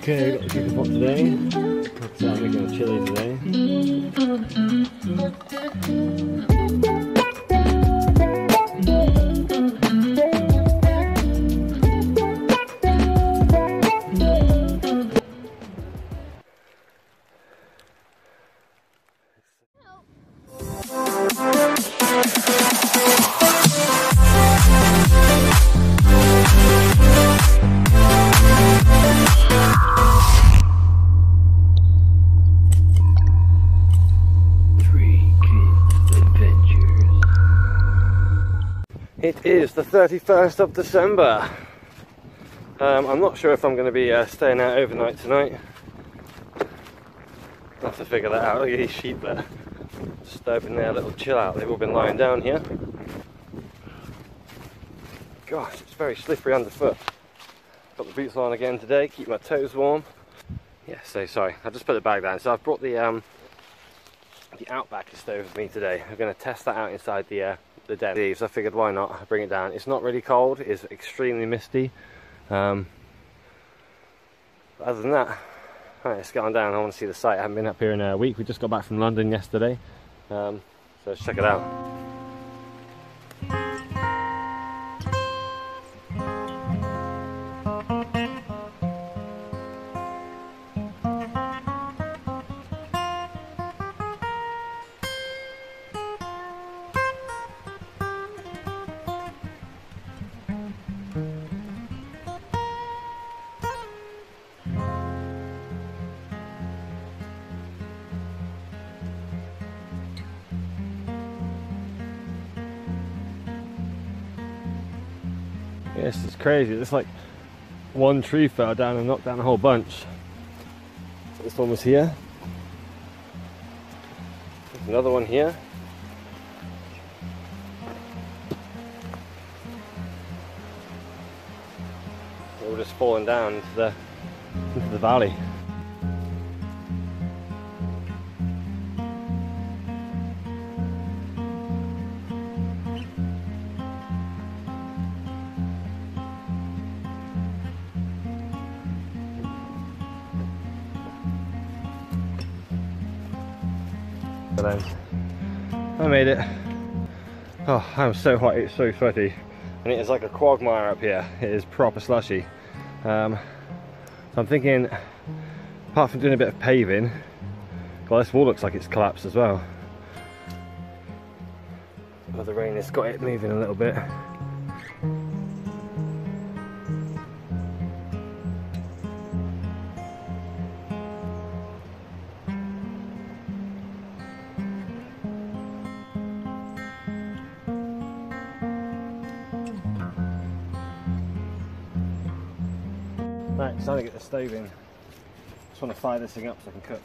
Okay, we've got the chicken pot today. Let's making a chili today. It is the 31st of December. I'm not sure if I'm going to be staying out overnight tonight. I'll have to figure that out. Look at these sheep there. Just open their little chill out. They've all been lying down here. Gosh, it's very slippery underfoot. Got the boots on again today, keep my toes warm. Yeah, so sorry, I just put the bag down. So I've brought the Outbacker Stove with me today. I'm going to test that out inside the den. Leaves. I figured why not, I bring it down. It's not really cold, it's extremely misty. Other than that, right, let's get on down. I want to see the site. I haven't been up here in a week. We just got back from London yesterday. So let's check it out. Yes, it's crazy. It's like one tree fell down and knocked down a whole bunch. This one was here. There's another one here. They're all just falling down into the valley. I made it. Oh, I'm so hot, it's so sweaty. And it is like a quagmire up here. It is proper slushy. So I'm thinking, apart from doing a bit of paving, well, this wall looks like it's collapsed as well. Well, the rain has got it moving a little bit. Right, it's time to get the stove in. Just want to fire this thing up so I can cook.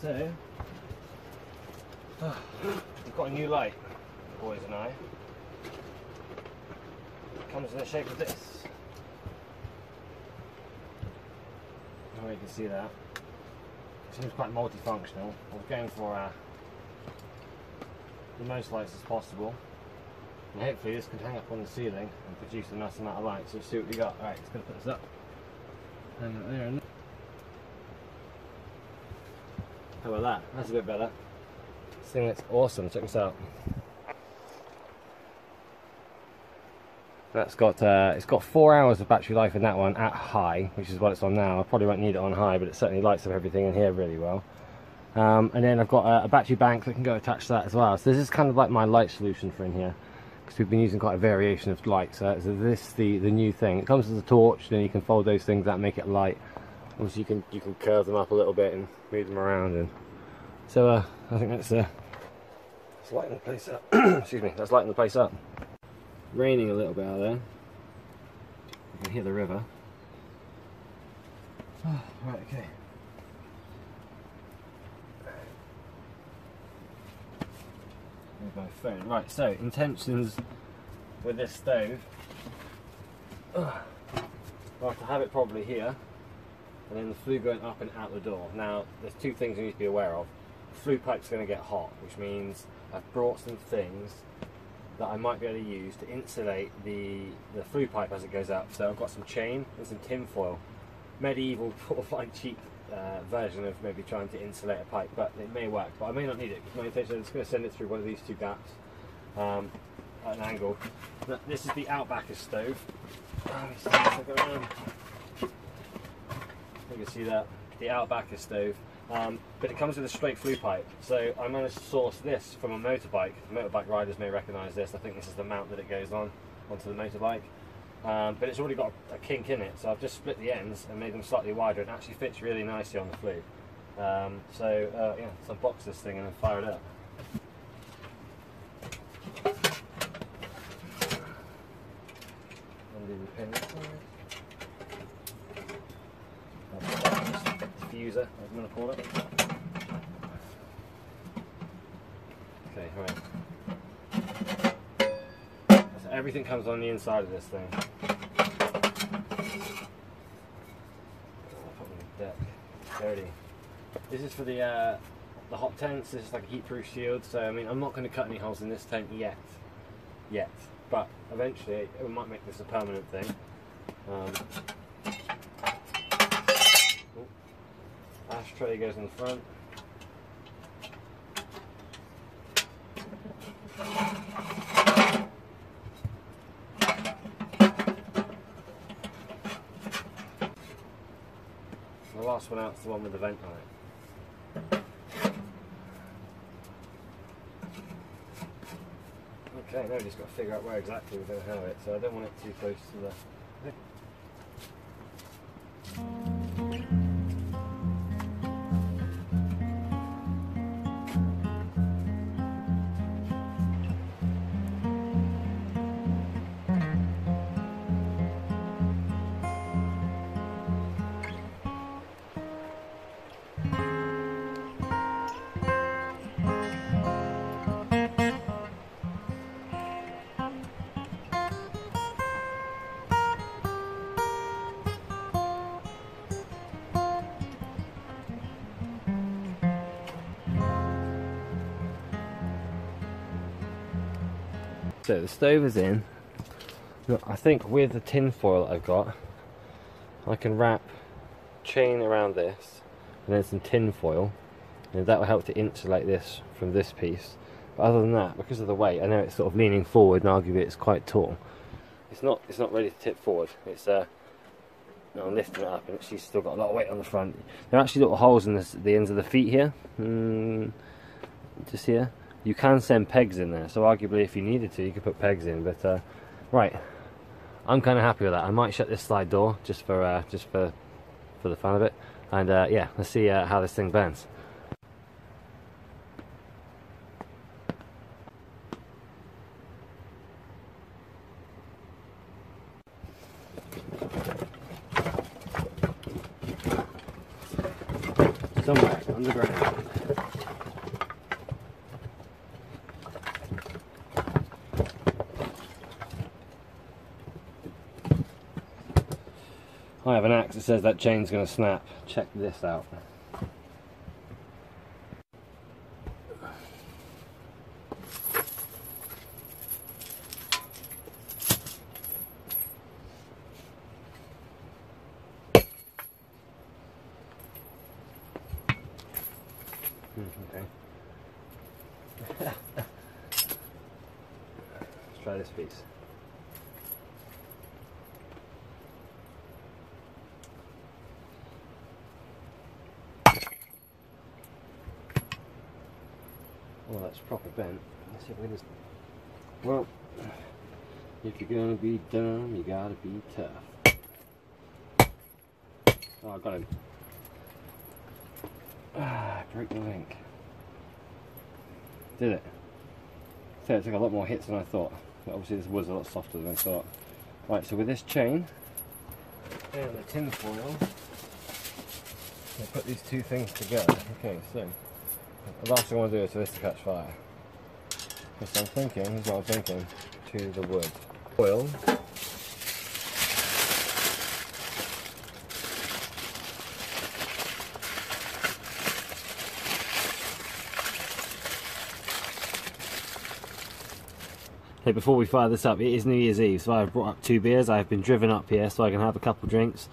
So, we've got a new light, the boys and I. It comes in the shape of this. I don't know if you can see that. It seems quite multifunctional. I was going for the most lights as possible. And hopefully this can hang up on the ceiling and produce a nice amount of light. So let's see what we got. Alright, just going to put this up. Hang it there. How about that? That's a bit better. This thing looks awesome. Check this out. That's got it's got 4 hours of battery life in that one at high, which is what it's on now. I probably won't need it on high, but it certainly lights up everything in here really well. And then I've got a battery bank that can go attached to that as well. So this is kind of like my light solution for in here, because we've been using quite a variation of lights. So this is the new thing. It comes as a torch, then you can fold those things out and make it light. Obviously you can curve them up a little bit and move them around. And so I think that's That's lighting the place up. Excuse me, that's lighting the place up. Raining a little bit out there. You can hear the river. Oh, right, okay. Move my phone. Right, so intentions with this stove. I'll have to have it probably here, and then the flue going up and out the door. Now, there's two things you need to be aware of. The flue pipe's going to get hot, which means I've brought some things that I might be able to use to insulate the flue pipe as it goes up. So I've got some chain and some tin foil. Medieval sort of like cheap version of maybe trying to insulate a pipe, but it may work, but I may not need it because my intention is going to send it through one of these two gaps at an angle. This is the Outbacker stove. You can see that, the Outbacker stove, but it comes with a straight flue pipe. So I managed to source this from a motorbike. Motorbike riders may recognise this. I think this is the mount that it goes onto the motorbike. But it's already got a kink in it, so I've just split the ends and made them slightly wider. It actually fits really nicely on the flue. Yeah, let's unbox this thing and then fire it up. Undo the pin inside. Diffuser, I'm going to call it. Okay, right. So everything comes on the inside of this thing. Dirty. This is for the hot tents. This is like a heat-proof shield. So I mean, I'm not going to cut any holes in this tent yet, but eventually it might make this a permanent thing. Ashtray goes in the front. The last one out is the one with the vent on it. Okay, now we just got to figure out where exactly we're going to have it, so I don't want it too close to the... So the stove is in. Look, I think with the tin foil that I've got, I can wrap chain around this and then some tin foil, and that will help to insulate this from this piece. But other than that, because of the weight, I know it's sort of leaning forward and arguably it's quite tall. It's not ready to tip forward. It's I'm lifting it up and she's still got a lot of weight on the front. There are actually little holes in the ends of the feet here. Just here. You can send pegs in there, so arguably if you needed to, you could put pegs in. But right, I'm kind of happy with that. I might shut this slide door just for the fun of it, and yeah, let's see how this thing burns. Somewhere underground. I have an axe that says that chain's going to snap. Check this out. Okay. Let's try this piece. Well, that's proper bent. Let's see if we can just... Well, if you're gonna be dumb, you gotta be tough. Oh, I got him. Ah, I broke the link. Did it? fair, it took a lot more hits than I thought. But obviously this was a lot softer than I thought. Right, so with this chain and the tin foil, I'll put these two things together. Okay, so the last thing I want to do is for this to catch fire. So I'm thinking, here's what I'm thinking, to the wood. Oil. Hey, before we fire this up, it is New Year's Eve, so I've brought up 2 beers. I've been driven up here so I can have a couple drinks.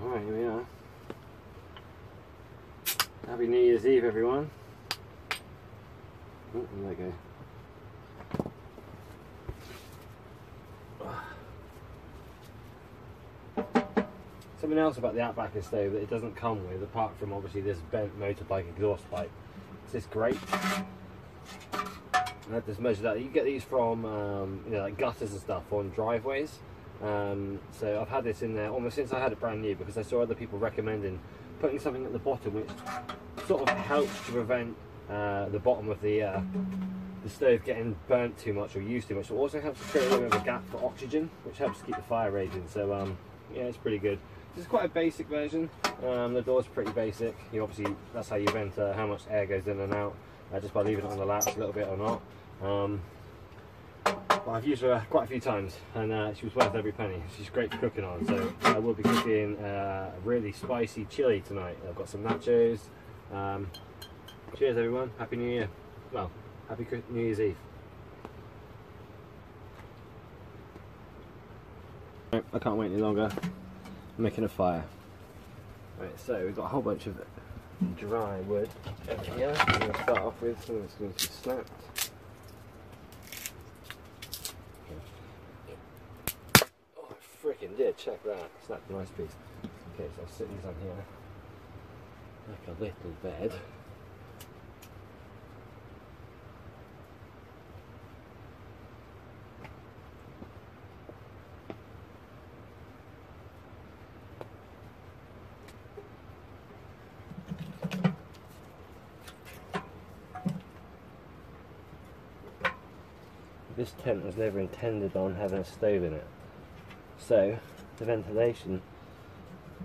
Alright, here we are. Happy New Year's Eve, everyone. Oh, there we go. Something else about the Outbacker stove that it doesn't come with, apart from obviously this bent motorbike exhaust pipe, is this grate. I had this measured out. You get these from you know, like gutters and stuff on driveways. So I've had this in there almost since I had it brand new, because I saw other people recommending putting something at the bottom which sort of helps to prevent the bottom of the stove getting burnt too much or used too much. It also helps to create a little bit of a gap for oxygen, which helps to keep the fire raging. So yeah, it's pretty good. This is quite a basic version. The door's pretty basic. You obviously, that's how you vent how much air goes in and out, just by leaving it on the latch a little bit or not. But I've used her quite a few times, and she was worth every penny. She's great for cooking on. So I will be cooking a really spicy chili tonight. I've got some nachos. Cheers everyone, Happy New Year. Well, Happy New Year's Eve. I can't wait any longer. I'm making a fire. Right, so we've got a whole bunch of dry wood over here. I'm going to start off with some that's going to be snapped. Oh, I freaking did, check that. Snapped a nice piece. Okay, so I'll sit these on here like a little bed. This tent was never intended on having a stove in it, so the ventilation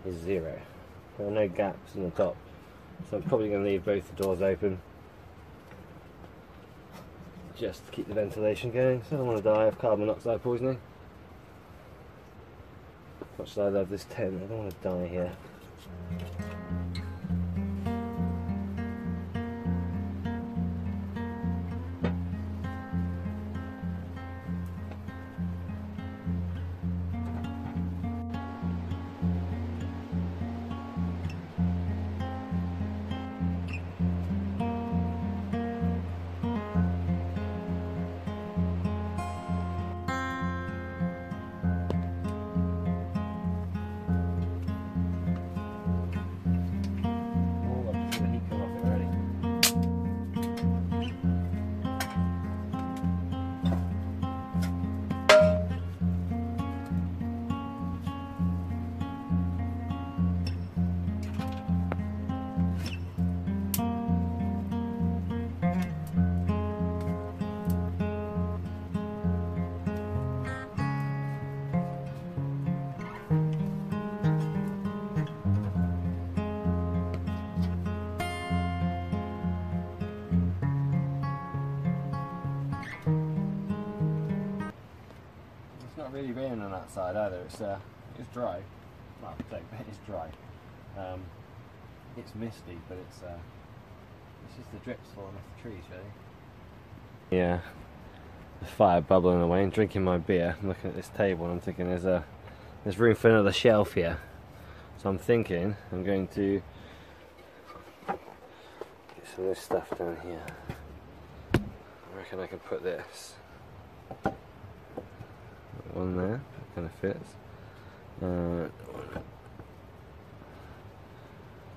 is 0. There are no gaps in the top, so I'm probably going to leave both the doors open just to keep the ventilation going, so I don't want to die of carbon monoxide poisoning. As much as I love this tent, I don't want to die here. Really raining on that side either. It's dry. Well, it's dry. It's misty, but it's just the drips falling off the trees, really. Yeah, the fire bubbling away and drinking my beer. I'm looking at this table and I'm thinking there's room for another shelf here. So I'm thinking I'm going to get some of this stuff down here. I reckon I can put this one there, that kind of fits.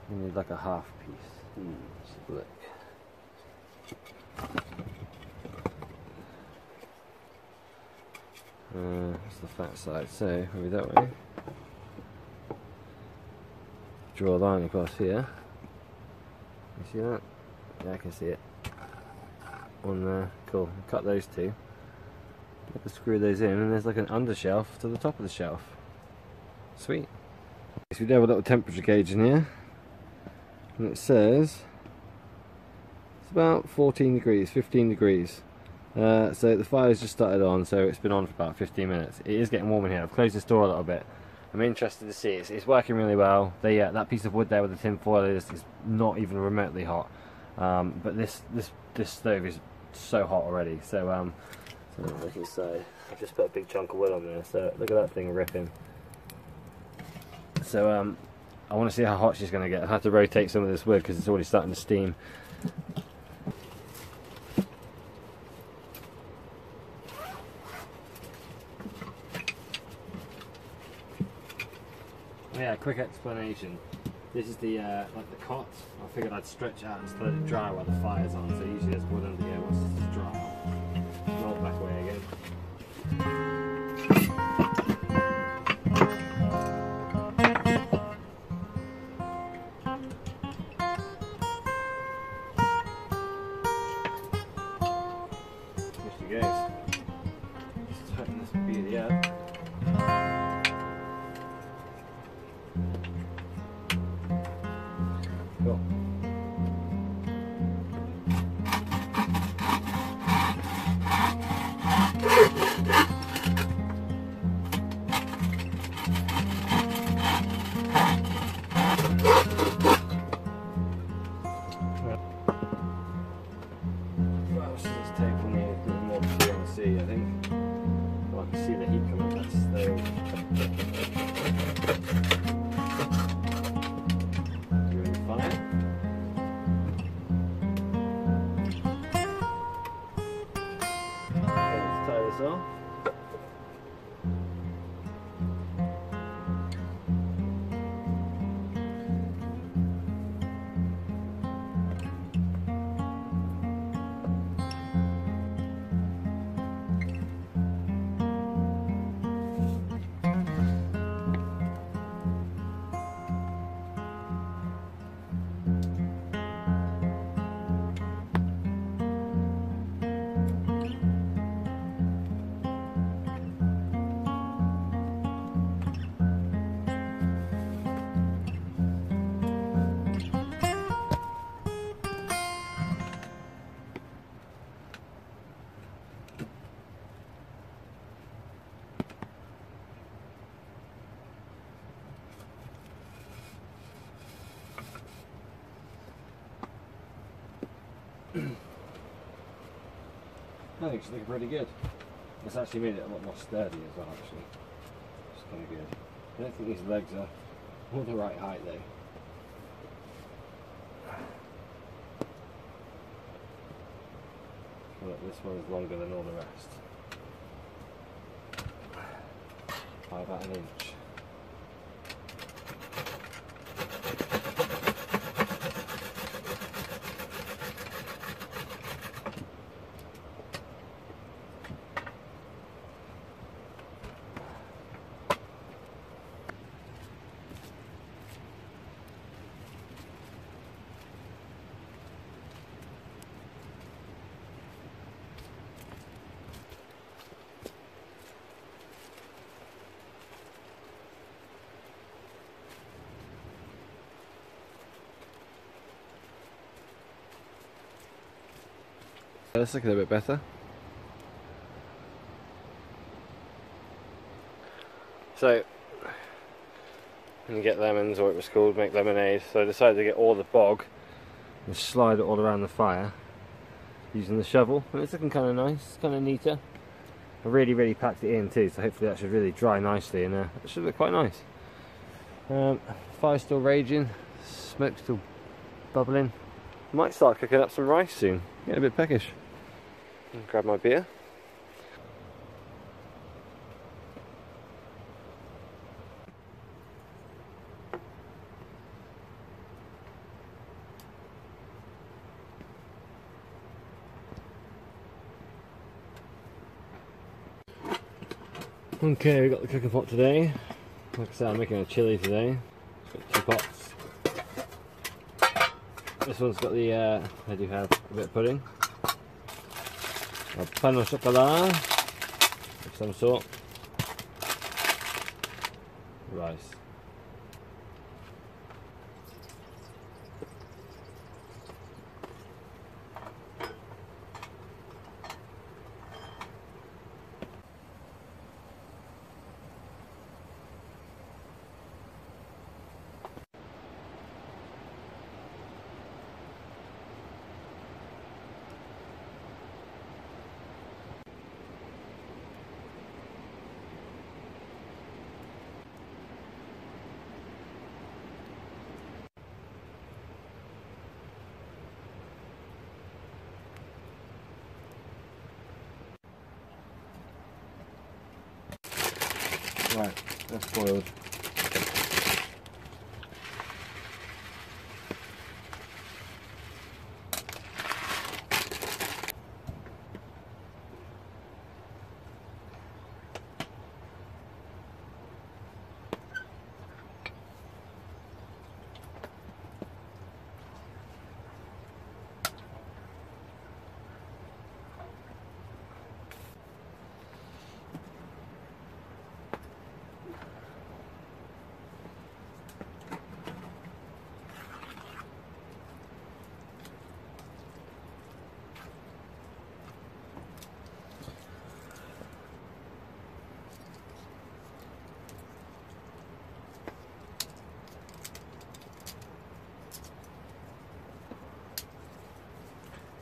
We need like a half piece. Just look. That's the fat side, so maybe that way. Draw a line across here. You see that? Yeah, I can see it. on there. Cool. Cut those two. Screw those in, and there's like an undershelf to the top of the shelf. Sweet. So we do have a little temperature gauge in here, and it says it's about 14 degrees, 15 degrees. So the fire's just started on, so it's been on for about 15 minutes. It is getting warm in here. I've closed this door a little bit. I'm interested to see. It's working really well. That piece of wood there with the tin foil is not even remotely hot. But this stove is so hot already. So look inside. I've just put a big chunk of wood on there. So look at that thing ripping. So I want to see how hot she's going to get. I have to rotate some of this wood because it's already starting to steam. Yeah, quick explanation. This is the like the cot. I figured I'd stretch out and just let it dry while the fire's on. So usually there's wood under here once it's dry. Roll back away again. Here she goes. Just tighten this beauty up. Cool. Well, so let's take from here a bit more CNC, I think. Well, I can see the heat coming out of that stove. Off. I think it's looking pretty good. It's actually made it a lot more sturdy as well, actually. It's kind of good. I don't think these legs are all the right height though. Look, this one is longer than all the rest. By about an inch. That's looking a bit better. So, when you get lemons, or it was called, make lemonade, so I decided to get all the bog and slide it all around the fire using the shovel, and it's looking kind of nice, kind of neater. I really packed it in too, so hopefully that should really dry nicely, and it should look quite nice. Fire's still raging, smoke's still bubbling. Might start cooking up some rice soon. Getting a bit peckish. Grab my beer. Okay, we got the cooking pot today. Like I said, I'm making a chili today. Got 2 pots. This one's got the, I do have a bit of pudding. a pain au chocolat of some sort. Rice. Right, that's boiled.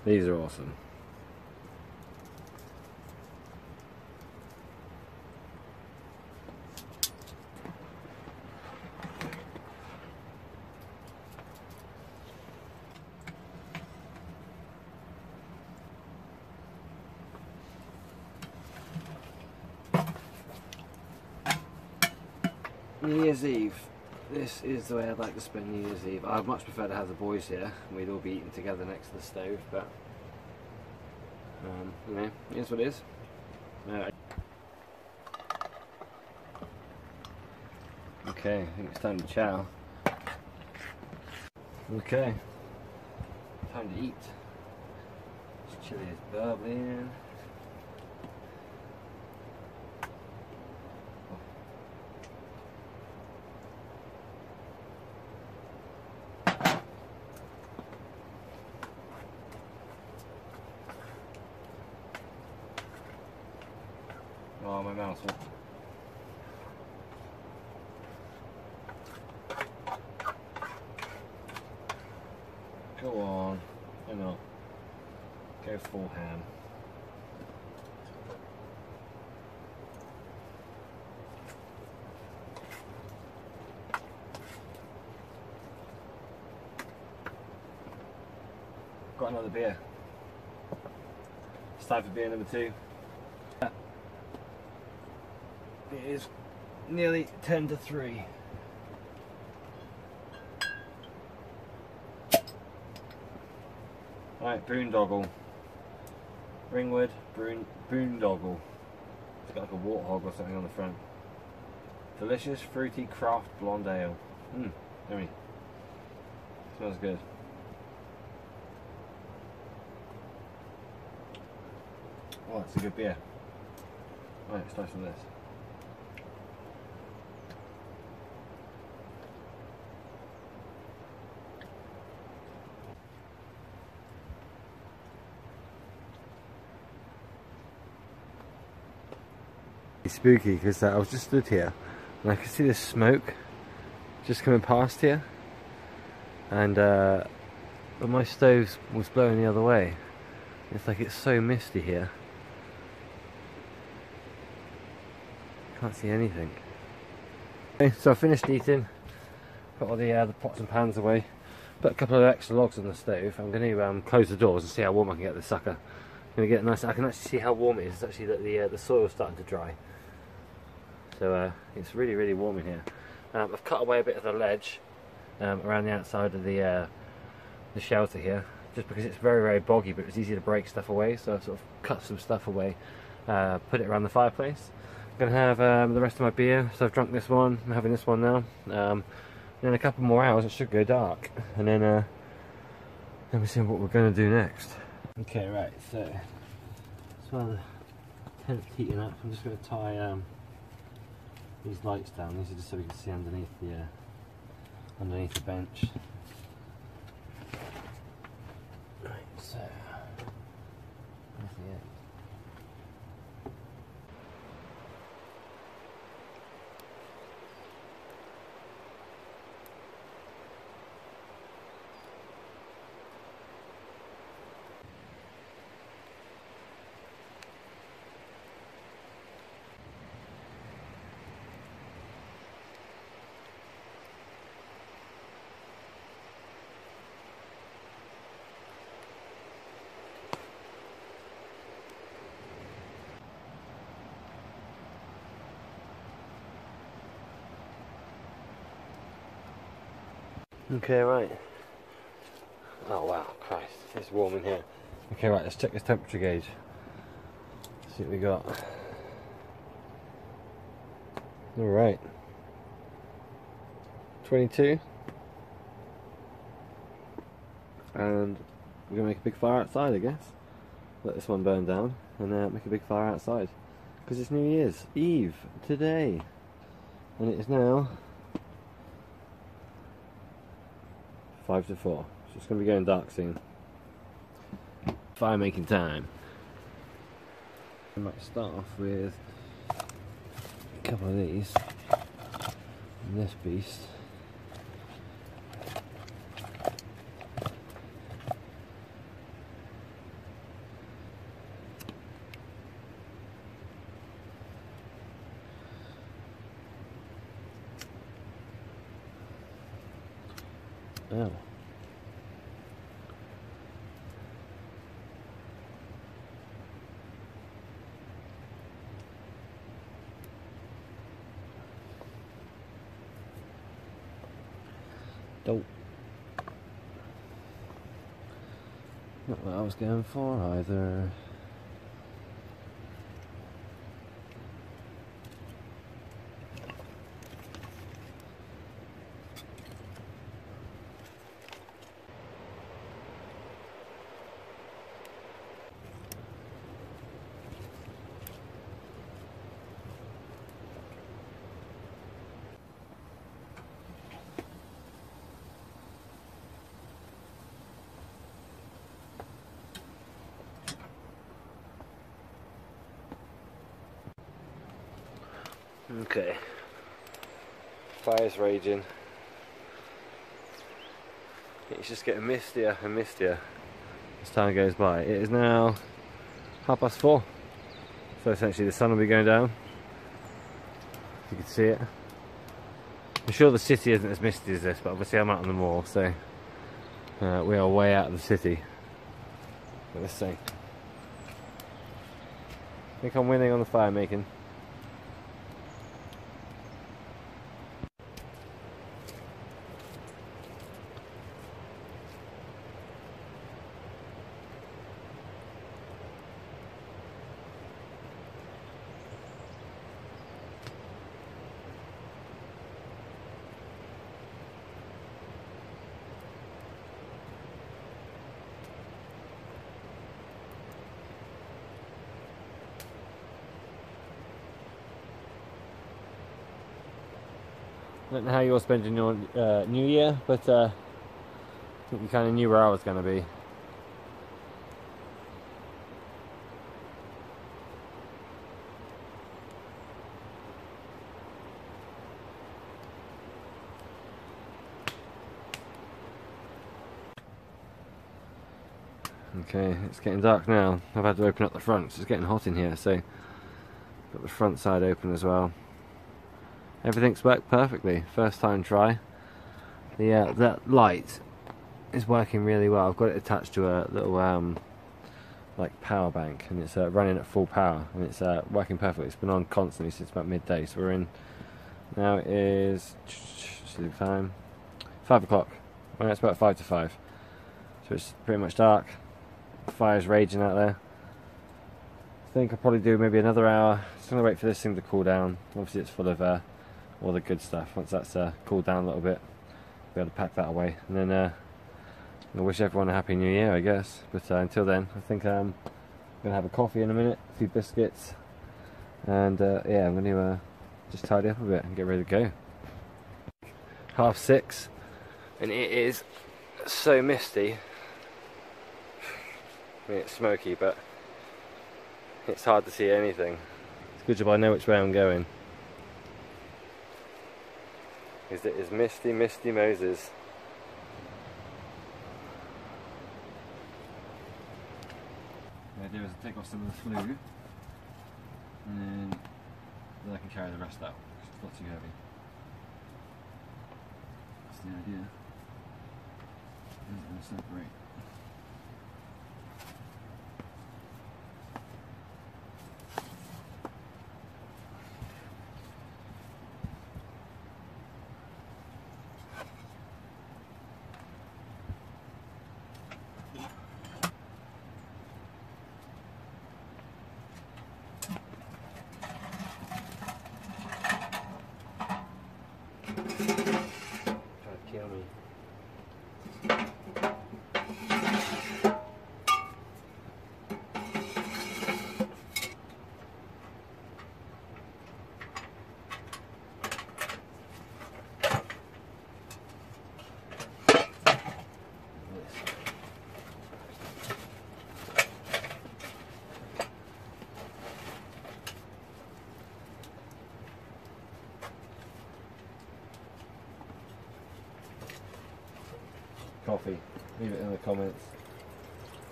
These are awesome. New Year's Eve. This is the way I'd like to spend New Year's Eve. I'd much prefer to have the boys here and we'd all be eating together next to the stove, but you know, it is what it is. Okay, I think it's time to chow. Okay, time to eat. This chili is bubbling. Oh, my mouth's full. Go on, why not? Go full ham. Got another beer. It's time for beer number 2. It is nearly 10 to 3. Right, boondoggle. Ringwood boondoggle. It's got like a warthog or something on the front. Delicious, fruity craft blonde ale. Yummy. Smells good. Oh, it's a good beer. Right, let's try some of this. It's spooky because I was just stood here and I could see the smoke just coming past here, and but my stove was blowing the other way. It's like it's so misty here. Can't see anything. Okay, so I finished eating, put all the pots and pans away, put a couple of extra logs on the stove. I'm going to close the doors and see how warm I can get this sucker. I'm going to get nice. I can actually see how warm it is. It's actually that the soil's starting to dry. So it's really, really warm in here. I've cut away a bit of the ledge around the outside of the shelter here, just because it's very, very boggy, but it's easy to break stuff away. So I sort of cut some stuff away, put it around the fireplace. I'm going to have the rest of my beer. So I've drunk this one. I'm having this one now. In a couple more hours, it should go dark, and then let me see what we're going to do next. Okay, right. So while the tent's heating up, I'm just going to tie these lights down. These are just so we can see underneath the bench. Right, so that's the end. Okay, right. Oh wow, Christ, it's warm in here. Okay, right, let's check this temperature gauge. See what we got. Alright. 22. And we're going to make a big fire outside, I guess. Let this one burn down and make a big fire outside. Because it's New Year's Eve today. And it is now 5 to 4, so it's going to be going dark soon. Fire making time. I might start off with a couple of these and this beast. Oh. Dope. Not what I was going for either. Okay, fire's raging. It's just getting mistier and mistier as time goes by. It is now 4:30, so essentially the sun will be going down. You can see it. I'm sure the city isn't as misty as this, but obviously I'm out on the moor, so we are way out of the city. But let's see. I think I'm winning on the fire making. I don't know how you're spending your New Year, but I think you kind of knew where I was going to be. Okay, it's getting dark now. I've had to open up the front, so it's getting hot in here, so got the front side open as well. Everything's worked perfectly. First time try. That light is working really well. I've got it attached to a little like power bank, and it's running at full power, and it's working perfectly. It's been on constantly since about midday. So we're in now. It is sleep time 5 o'clock. Well, it's about 5 to 5. So it's pretty much dark. The fire's raging out there. I think I'll probably do maybe another hour. Just gonna wait for this thing to cool down. Obviously, it's full of all the good stuff. Once that's cooled down a little bit, be able to pack that away, and then I wish everyone a happy New Year, I guess. But until then, I think Gonna have a coffee in a minute, a few biscuits, and yeah, I'm gonna just tidy up a bit and get ready to go. 6:30, and it is so misty. I mean, it's smoky, but it's hard to see anything. It's a good job I know which way I'm going. Because it is misty, misty Moses. The idea is to take off some of the flue, and then I can carry the rest out, because it's not too heavy. That's the idea. It's going to separate. Kill me. Coffee, leave it in the comments.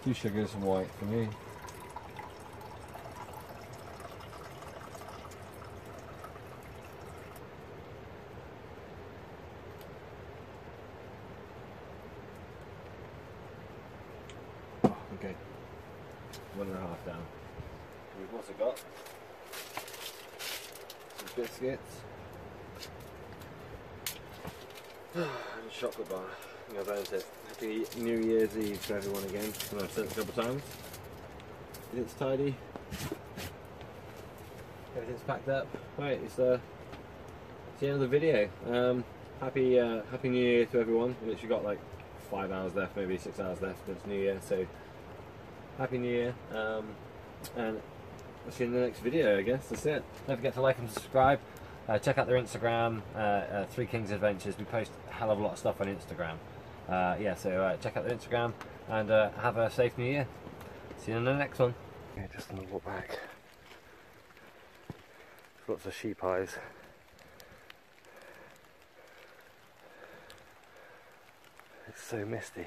2 sugars and white for me. Oh, okay, 1.5 down. We've also got some biscuits and a chocolate bar. Yeah, that's it. Happy New Year's Eve to everyone again. And I've said it a couple of times. It's tidy. Everything's packed up. Right, it's the end of the video. Happy New Year to everyone. We've literally got like 5 hours left, maybe 6 hours left, but it's New Year, so Happy New Year. And I'll see you in the next video, I guess. That's it. Don't forget to like and subscribe. Check out their Instagram, Three Kings Adventures. We post a hell of a lot of stuff on Instagram. Yeah, so check out their Instagram, and have a safe New Year. See you in the next one. Yeah, just gonna walk back. There's lots of sheep eyes. It's so misty.